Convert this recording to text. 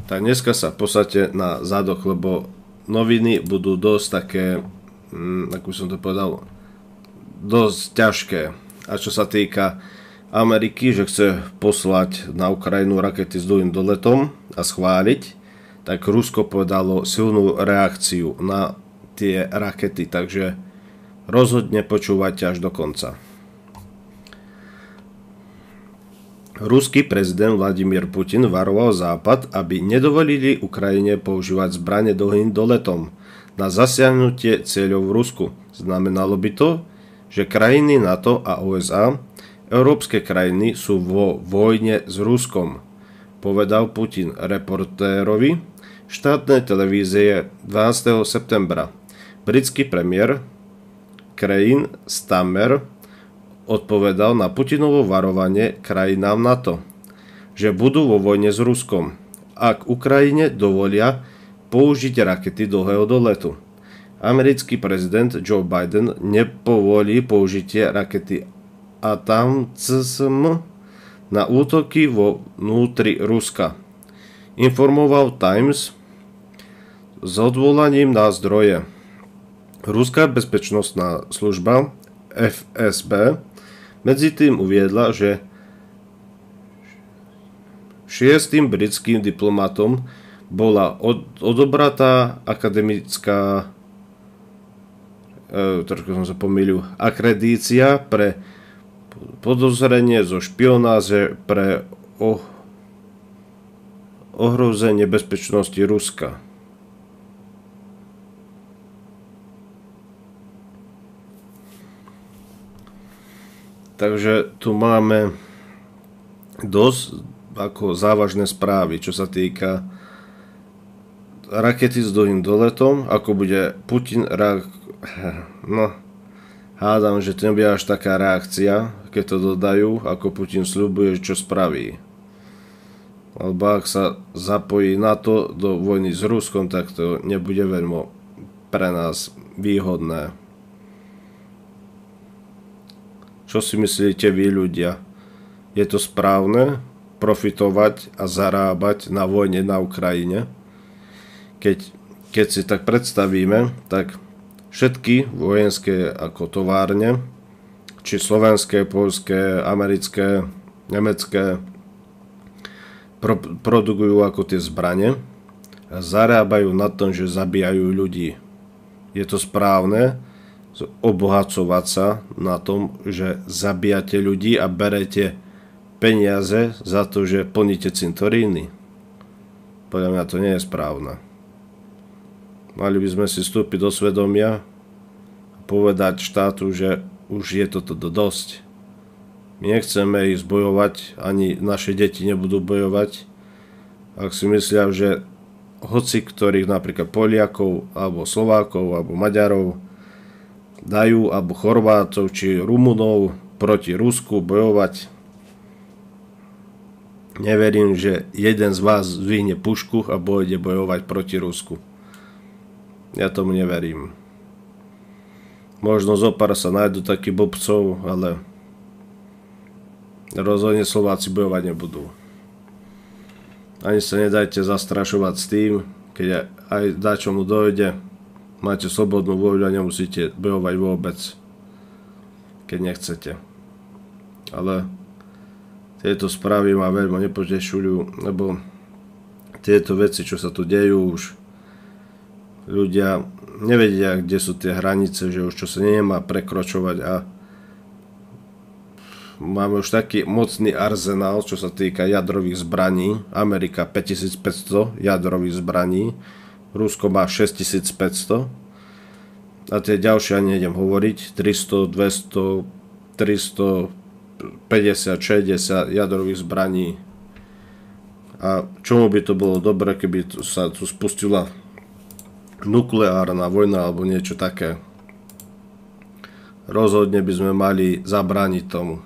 Tak dneska sa posaďte na zadok, lebo noviny budú dosť také, ako som to povedal, dosť ťažké. A čo sa týka Ameriky, že chce poslať na Ukrajinu rakety s dlhým doletom a schváliť, tak Rusko povedalo silnú reakciu na tie rakety, takže rozhodne počúvajte až do konca. Ruský prezident Vladimír Putin varoval Západ, aby nedovolili Ukrajine používať zbrane dlhým doletom na zasiahnutie cieľov v Rusku. Znamenalo by to, že krajiny NATO a USA, európske krajiny sú vo vojne s Ruskom, povedal Putin reportérovi štátnej televízie 12. septembra. Britský premiér Keir Starmer odpovedal na Putinovo varovanie krajinám NATO, že budú vo vojne s Ruskom, ak Ukrajine dovolia použiť rakety dlhého doletu. Americký prezident Joe Biden nepovolí použitie rakety ATACMS na útoky vo vnútri Ruska, informoval Times s odvolaním na zdroje. Ruská bezpečnostná služba FSB medzi tým uviedla, že 6. britským diplomatom bola odobratá akademická akredícia pre podozrenie zo špionáže pre ohrozenie bezpečnosti Ruska. Takže tu máme dosť ako závažné správy, čo sa týka rakety s dlhým doletom, ako bude Putin hádam, že to nebude až taká reakcia, keď to dodajú, ako Putin sľubuje, čo spraví. Alebo ak sa zapojí NATO do vojny s Ruskom, tak to nebude veľmi pre nás výhodné. Čo si myslíte vy ľudia? Je to správne profitovať a zarábať na vojne na Ukrajine? Keď si tak predstavíme, tak všetky vojenské ako továrne, či slovenské, poľské, americké, nemecké, produkujú ako tie zbrane a zarábajú na tom, že zabíjajú ľudí. Je to správne obohacovať sa na tom, že zabíjate ľudí a berete peniaze za to, že plníte cintoríny? Podľa mňa to nie je správne. Mali by sme si vstúpiť do svedomia a povedať štátu, že už je toto dosť. My nechceme ich zbojovať, ani naše deti nebudú bojovať. Ak si myslia, že hoci ktorých, napríklad Poliakov, alebo Slovákov, alebo Maďarov, dajú, alebo Chorvátov, či Rumunov proti Rusku bojovať, neverím, že jeden z vás zvihne pušku a pôjde bojovať proti Rusku. Ja tomu neverím. Možno zopár sa nájdu takí blbcov, ale rozhodne Slováci bojovať nebudú. Ani sa nedajte zastrašovať s tým, keď aj dačomu dojde. Máte slobodnú voľu a nemusíte bojovať vôbec, keď nechcete. Ale tieto správy ma veľmi nepotešujú, lebo tieto veci, čo sa tu dejú, už ľudia nevedia, kde sú tie hranice, že už čo sa nemá prekročovať a máme už taký mocný arzenál, čo sa týka jadrových zbraní. Amerika 5500 jadrových zbraní, Rusko má 6500 a tie ďalšie ani nejdem hovoriť, 300, 200, 350, 60 jadrových zbraní. A čomu by to bolo dobre, keby sa tu spustila nukleárna vojna alebo niečo také? Rozhodne by sme mali zabrániť tomu.